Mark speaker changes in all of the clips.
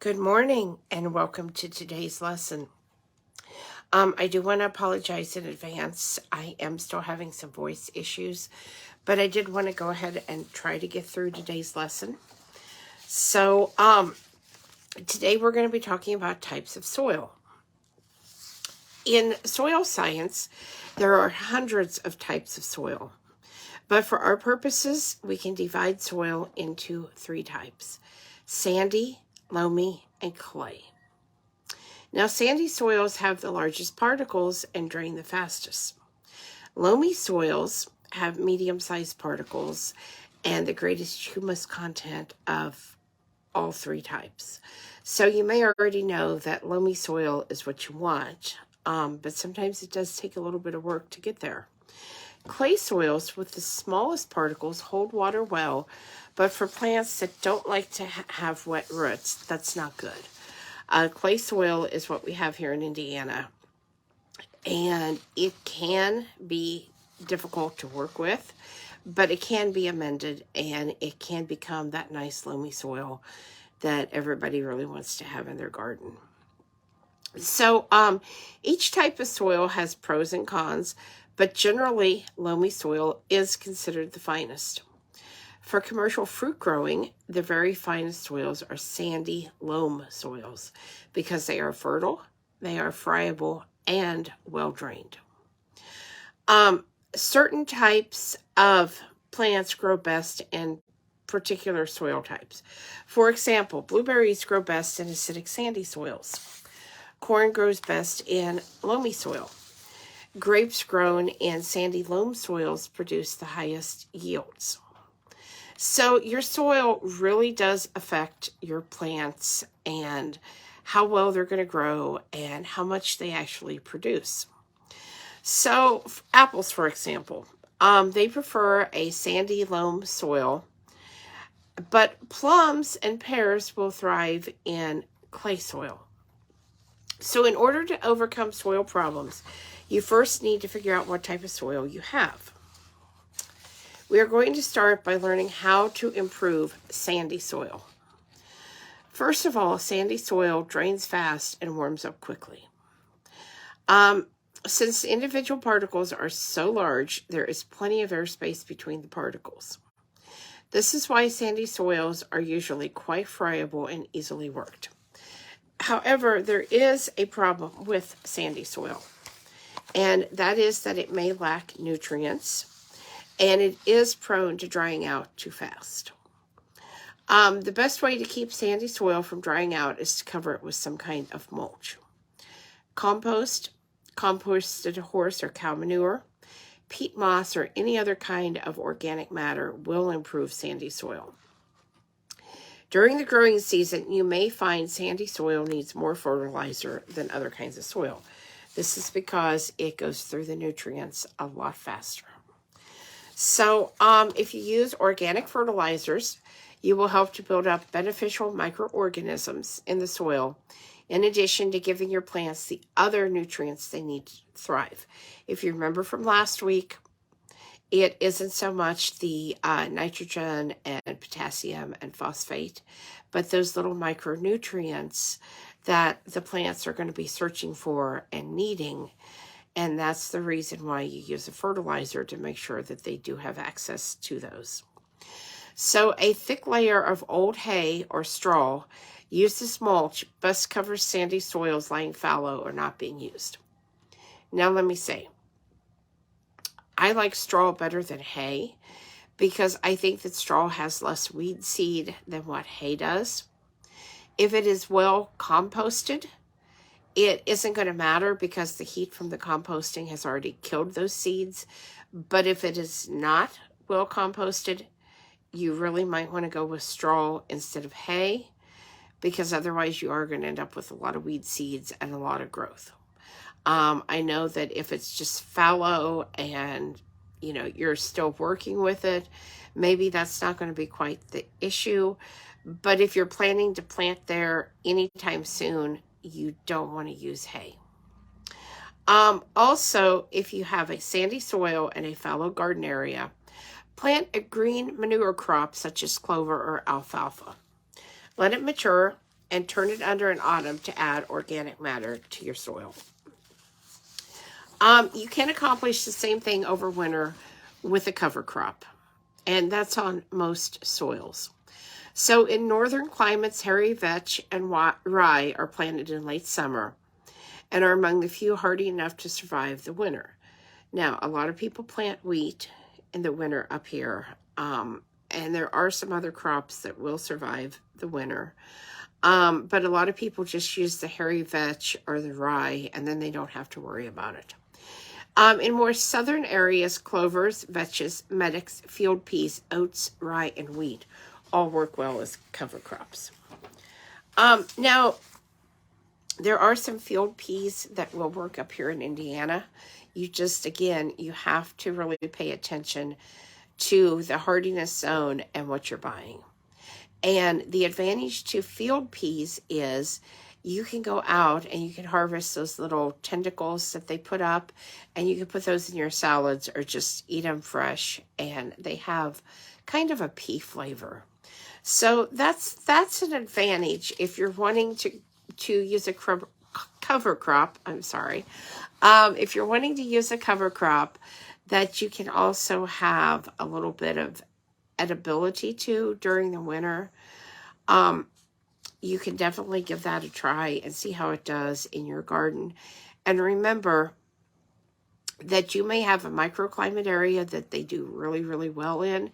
Speaker 1: Good morning and welcome to today's lesson. I do want to apologize in advance. I am still having some voice issues, but I did want to go ahead and try to get through today's lesson. So, today we're going to be talking about types of soil. In soil science, there are hundreds of types of soil, but for our purposes, we can divide soil into three types: sandy, loamy, and clay. Now, sandy soils have the largest particles and drain the fastest. Loamy soils have medium-sized particles and the greatest humus content of all three types. So you may already know that loamy soil is what you want, but sometimes it does take a little bit of work to get there. Clay soils with the smallest particles hold water well, but for plants that don't like to have wet roots, that's not good. Clay soil is what we have here in Indiana, and it can be difficult to work with, but it can be amended, and it can become that nice loamy soil that everybody really wants to have in their garden. So each type of soil has pros and cons, but generally loamy soil is considered the finest. For commercial fruit growing, the very finest soils are sandy loam soils because they are fertile, they are friable, and well drained. Certain types of plants grow best in particular soil types. For example, blueberries grow best in acidic sandy soils. Corn grows best in loamy soil. Grapes grown in sandy loam soils produce the highest yields. So your soil really does affect your plants and how well they're going to grow and how much they actually produce. So apples, for example, they prefer a sandy loam soil, but plums and pears will thrive in clay soil. So in order to overcome soil problems, you first need to figure out what type of soil you have. We are going to start by learning how to improve sandy soil. First of all, sandy soil drains fast and warms up quickly. Since individual particles are so large, there is plenty of airspace between the particles. This is why sandy soils are usually quite friable and easily worked. However, there is a problem with sandy soil, and that is that it may lack nutrients, and it is prone to drying out too fast. The best way to keep sandy soil from drying out is to cover it with some kind of mulch. Compost, composted horse or cow manure, peat moss, or any other kind of organic matter will improve sandy soil. During the growing season, you may find sandy soil needs more fertilizer than other kinds of soil. This is because it goes through the nutrients a lot faster. So if you use organic fertilizers, you will help to build up beneficial microorganisms in the soil, in addition to giving your plants the other nutrients they need to thrive. If you remember from last week, it isn't so much the nitrogen and potassium and phosphate, but those little micronutrients that the plants are going to be searching for and needing. And that's the reason why you use a fertilizer, to make sure that they do have access to those. So a thick layer of old hay or straw used as mulch best covers sandy soils lying fallow or not being used. Now let me say, I like straw better than hay because I think that straw has less weed seed than what hay does. If it is well composted, it isn't going to matter because the heat from the composting has already killed those seeds. But if it is not well composted, you really might want to go with straw instead of hay, because otherwise you are going to end up with a lot of weed seeds and a lot of growth. I know that if it's just fallow and you're still working with it, maybe that's not going to be quite the issue. But if you're planning to plant there anytime soon, you don't want to use hay. Also, if you have a sandy soil and a fallow garden area, plant a green manure crop such as clover or alfalfa. Let it mature and turn it under in autumn to add organic matter to your soil. You can accomplish the same thing over winter with a cover crop, and that's on most soils. So in northern climates, hairy vetch and rye are planted in late summer and are among the few hardy enough to survive the winter. Now, a lot of people plant wheat in the winter up here, and there are some other crops that will survive the winter. But a lot of people just use the hairy vetch or the rye, and then they don't have to worry about it. In more southern areas, clovers, vetches, medics, field peas, oats, rye, and wheat all work well as cover crops. Now, there are some field peas that will work up here in Indiana. You just, again, you have to really pay attention to the hardiness zone and what you're buying. And the advantage to field peas is you can go out and you can harvest those little tentacles that they put up, and you can put those in your salads or just eat them fresh, and they have kind of a pea flavor. So that's an advantage if you're wanting to use a cover crop. If you're wanting to use a cover crop that you can also have a little bit of edibility to during the winter, you can definitely give that a try and see how it does in your garden. And remember that you may have a microclimate area that they do really, really well in,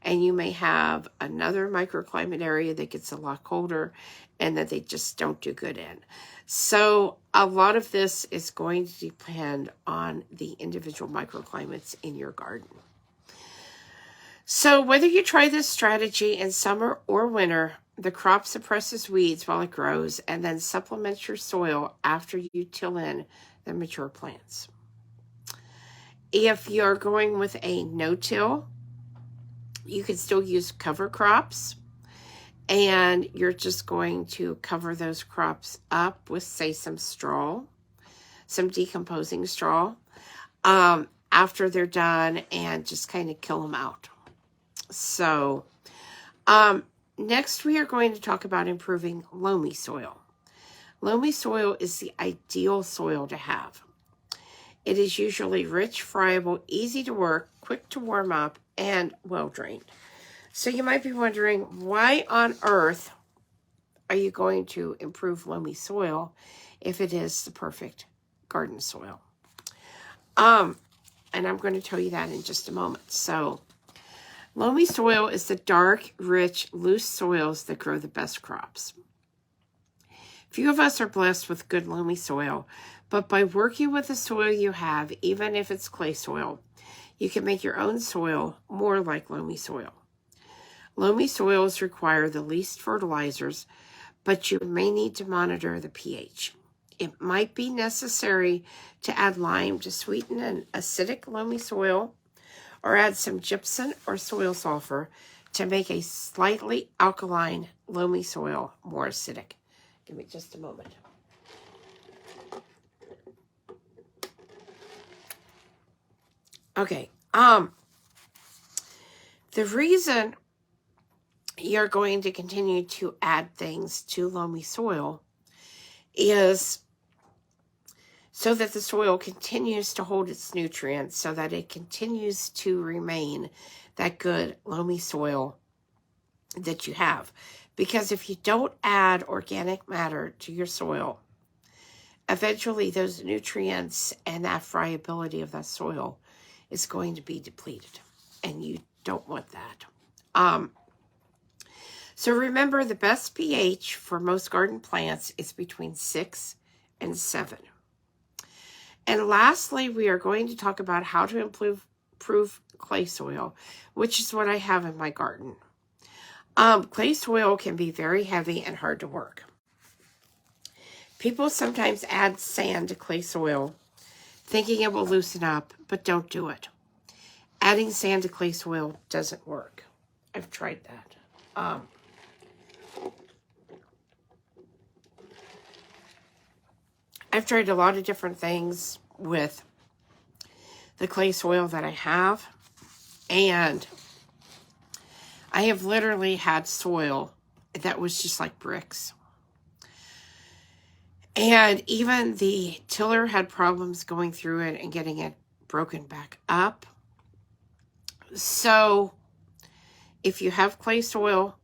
Speaker 1: and you may have another microclimate area that gets a lot colder and that they just don't do good in. So a lot of this is going to depend on the individual microclimates in your garden. So whether you try this strategy in summer or winter, the crop suppresses weeds while it grows and then supplements your soil after you till in the mature plants. If you're going with a no-till, you can still use cover crops, and you're just going to cover those crops up with, say, some straw, some decomposing straw, after they're done, and just kind of kill them out. So, next we are going to talk about improving loamy soil. Loamy soil is the ideal soil to have. It is usually rich, friable, easy to work, quick to warm up, and well-drained. So you might be wondering, why on earth are you going to improve loamy soil if it is the perfect garden soil? And I'm going to tell you that in just a moment. So, loamy soil is the dark, rich, loose soils that grow the best crops. Few of us are blessed with good loamy soil, but by working with the soil you have, even if it's clay soil, you can make your own soil more like loamy soil. Loamy soils require the least fertilizers, but you may need to monitor the pH. It might be necessary to add lime to sweeten an acidic loamy soil, or add some gypsum or soil sulfur to make a slightly alkaline loamy soil more acidic. Give me just a moment. Okay, the reason you're going to continue to add things to loamy soil is so that the soil continues to hold its nutrients, so that it continues to remain that good loamy soil that you have. Because if you don't add organic matter to your soil, eventually those nutrients and that friability of that soil is going to be depleted, and you don't want that. So remember, the best pH for most garden plants is between 6 and 7. And lastly, we are going to talk about how to improve clay soil, which is what I have in my garden. Clay soil can be very heavy and hard to work. People sometimes add sand to clay soil, thinking it will loosen up, but don't do it. Adding sand to clay soil doesn't work. I've tried that. I've tried a lot of different things with the clay soil that I have, and I have literally had soil that was just like bricks. And even the tiller had problems going through it and getting it broken back up. So if you have clay soil,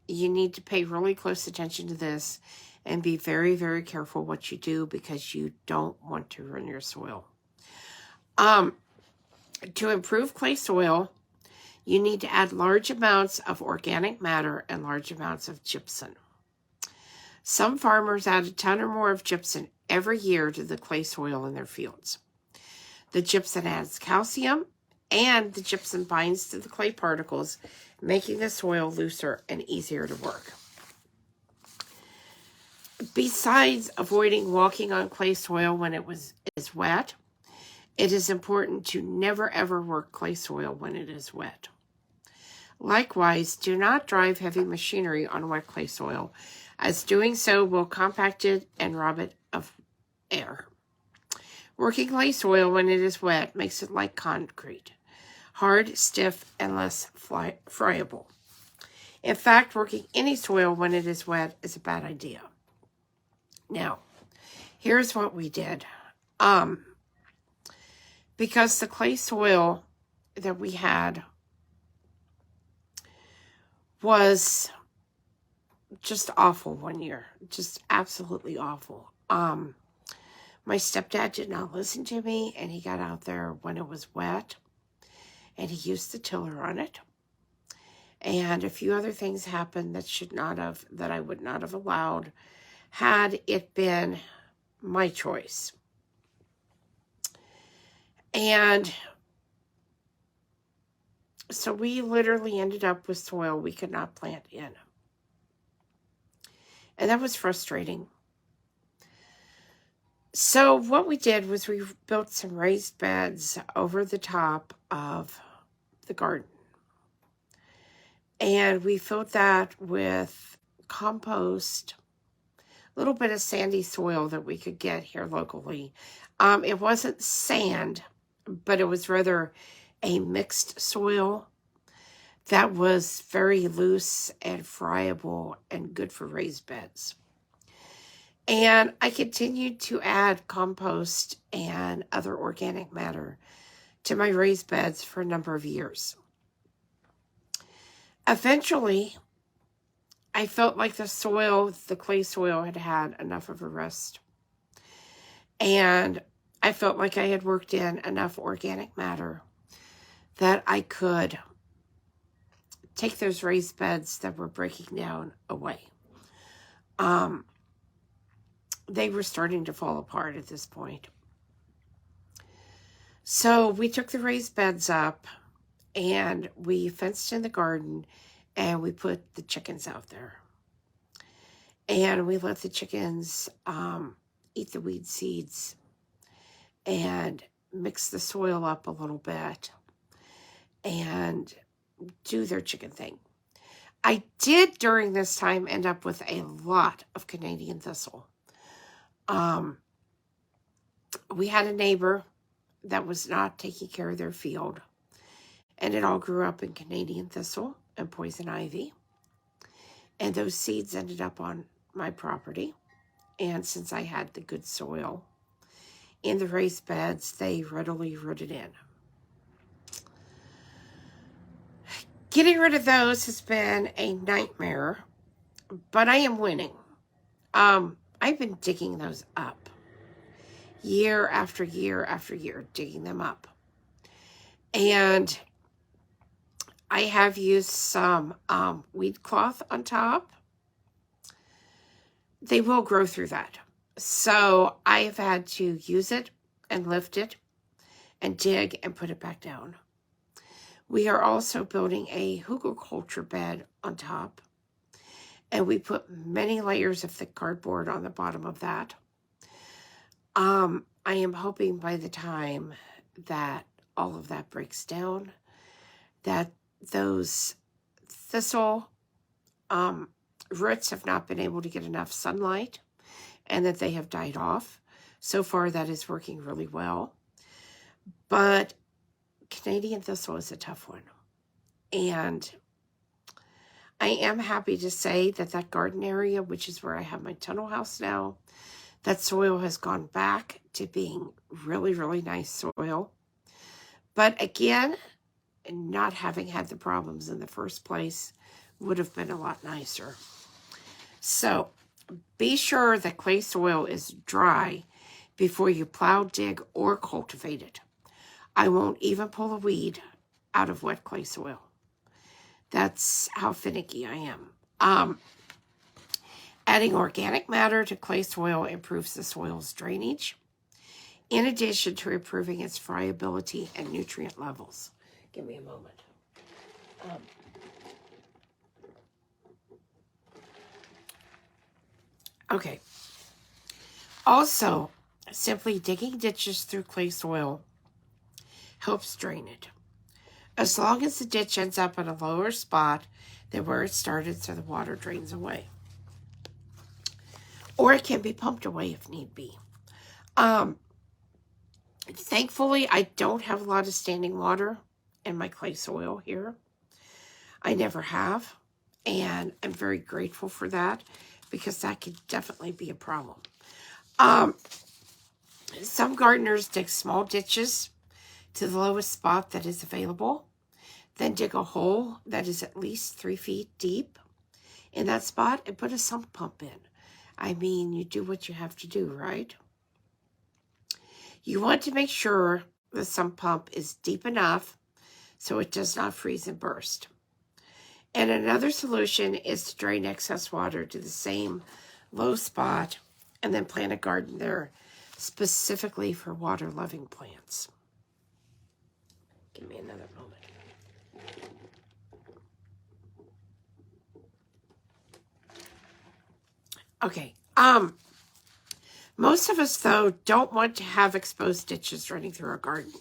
Speaker 1: you need to pay really close attention to this and be very, very careful what you do, because you don't want to ruin your soil. To improve clay soil, you need to add large amounts of organic matter and large amounts of gypsum. Some farmers add a ton or more of gypsum every year to the clay soil in their fields. The gypsum adds calcium, and the gypsum binds to the clay particles, making the soil looser and easier to work. Besides avoiding walking on clay soil when it is wet, it is important to never ever work clay soil when it is wet. Likewise, do not drive heavy machinery on wet clay soil, as doing so will compact it and rob it of air. Working clay soil when it is wet makes it like concrete, hard, stiff, and less friable. In fact, working any soil when it is wet is a bad idea. Now, here's what we did. Because the clay soil that we had was just awful one year. Just absolutely awful. My stepdad did not listen to me, and he got out there when it was wet, and he used the tiller on it. And a few other things happened that I would not have allowed had it been my choice. And so we literally ended up with soil we could not plant in. And that was frustrating. So what we did was we built some raised beds over the top of the garden. And we filled that with compost, a little bit of sandy soil that we could get here locally. It wasn't sand, but it was rather a mixed soil that was very loose and friable and good for raised beds. And I continued to add compost and other organic matter to my raised beds for a number of years. Eventually, I felt like the clay soil had had enough of a rest. And I felt like I had worked in enough organic matter that I could take those raised beds that were breaking down away. They were starting to fall apart at this point. So we took the raised beds up and we fenced in the garden and we put the chickens out there. And we let the chickens eat the weed seeds and mix the soil up a little bit and do their chicken thing. I did during this time end up with a lot of Canadian thistle. We had a neighbor that was not taking care of their field, and it all grew up in Canadian thistle and poison ivy. And those seeds ended up on my property. And since I had the good soil in the raised beds, they readily rooted in. Getting rid of those has been a nightmare, but I am winning. I've been digging those up year after year after year, digging them up. And I have used some weed cloth on top. They will grow through that. So I have had to use it and lift it and dig and put it back down. We are also building a hugelkultur bed on top. And we put many layers of thick cardboard on the bottom of that. I am hoping by the time that all of that breaks down, that those thistle roots have not been able to get enough sunlight and that they have died off. So far, that is working really well. But Canadian thistle is a tough one. And I am happy to say that that garden area, which is where I have my tunnel house now, That soil has gone back to being really, really nice soil. But again, not having had the problems in the first place would have been a lot nicer. So be sure that clay soil is dry before you plow, dig, or cultivate it. I won't even pull a weed out of wet clay soil. That's how finicky I am. Adding organic matter to clay soil improves the soil's drainage, in addition to improving its friability and nutrient levels. Give me a moment. Okay. Also, simply digging ditches through clay soil helps drain it, as long as the ditch ends up in a lower spot than where it started so the water drains away. Or it can be pumped away if need be. Thankfully, I don't have a lot of standing water in my clay soil here. I never have, and I'm very grateful for that, because that could definitely be a problem. Some gardeners dig small ditches to the lowest spot that is available, then dig a hole that is at least 3 feet deep in that spot and put a sump pump in. I mean, you do what you have to do, right? You want to make sure the sump pump is deep enough so it does not freeze and burst. And another solution is to drain excess water to the same low spot and then plant a garden there specifically for water-loving plants. Give me another moment. Okay. Most of us, though, don't want to have exposed ditches running through our garden.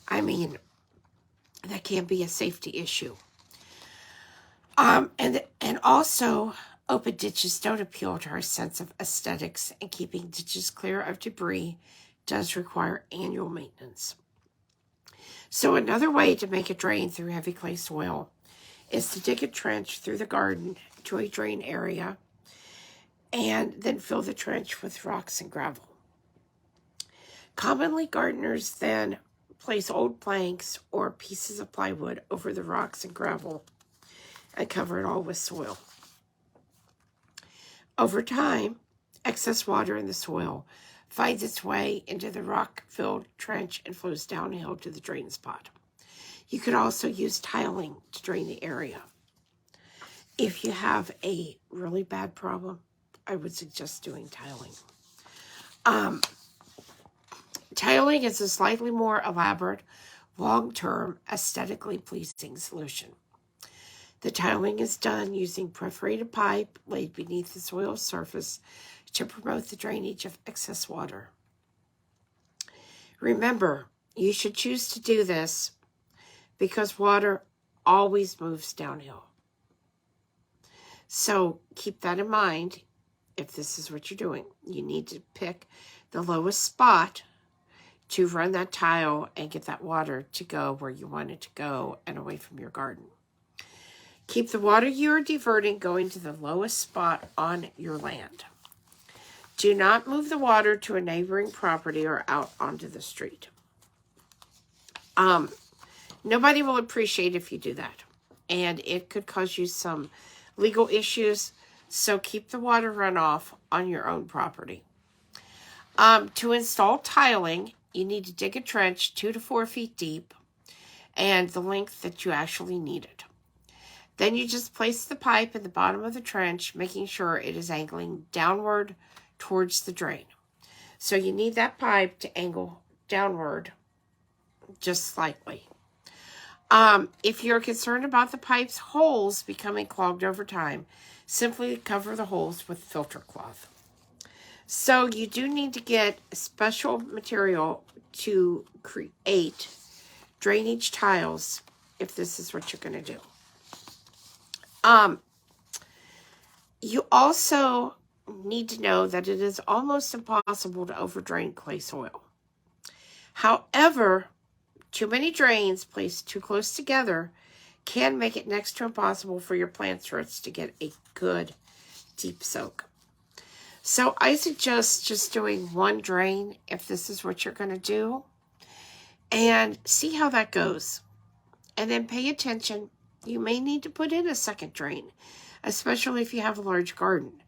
Speaker 1: I mean, that can be a safety issue. And also, open ditches don't appeal to our sense of aesthetics, and keeping ditches clear of debris does require annual maintenance. So another way to make a drain through heavy clay soil is to dig a trench through the garden to a drain area and then fill the trench with rocks and gravel. Commonly, gardeners then place old planks or pieces of plywood over the rocks and gravel and cover it all with soil. Over time, excess water in the soil finds its way into the rock-filled trench and flows downhill to the drain spot. You could also use tiling to drain the area. If you have a really bad problem, I would suggest doing tiling. Tiling is a slightly more elaborate, long-term, aesthetically pleasing solution. The tiling is done using perforated pipe laid beneath the soil surface to promote the drainage of excess water. Remember, you should choose to do this because water always moves downhill. So keep that in mind if this is what you're doing. You need to pick the lowest spot to run that tile and get that water to go where you want it to go and away from your garden. Keep the water you are diverting going to the lowest spot on your land. Do not move the water to a neighboring property or out onto the street. Nobody will appreciate if you do that, and it could cause you some legal issues, so keep the water runoff on your own property. To install tiling, you need to dig a trench 2 to 4 feet deep and the length that you actually need it. Then you just place the pipe in the bottom of the trench, making sure it is angling downward towards the drain. So you need that pipe to angle downward just slightly. If you're concerned about the pipe's holes becoming clogged over time, simply cover the holes with filter cloth. So you do need to get special material to create drainage tiles if this is what you're going to do. You also need to know that it is almost impossible to overdrain clay soil. However, too many drains placed too close together can make it next to impossible for your plant roots to get a good deep soak. So I suggest just doing one drain if this is what you're going to do, and see how that goes. And then pay attention. You may need to put in a second drain, especially if you have a large garden,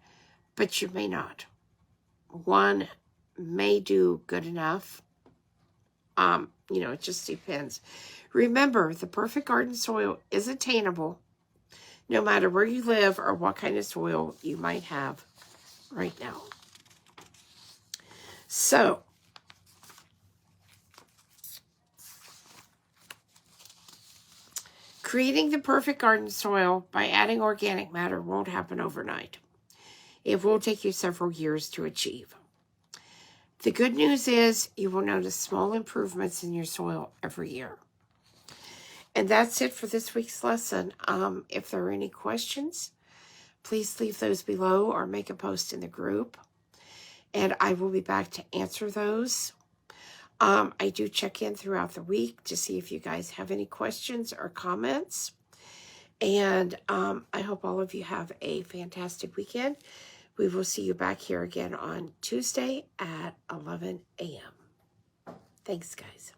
Speaker 1: but you may not. One may do good enough. It just depends. Remember, the perfect garden soil is attainable no matter where you live or what kind of soil you might have right now. So, creating the perfect garden soil by adding organic matter won't happen overnight. It will take you several years to achieve. The good news is you will notice small improvements in your soil every year. And that's it for this week's lesson. If there are any questions, please leave those below or make a post in the group. And I will be back to answer those. I do check in throughout the week to see if you guys have any questions or comments. And I hope all of you have a fantastic weekend. We will see you back here again on Tuesday at 11 a.m. Thanks, guys.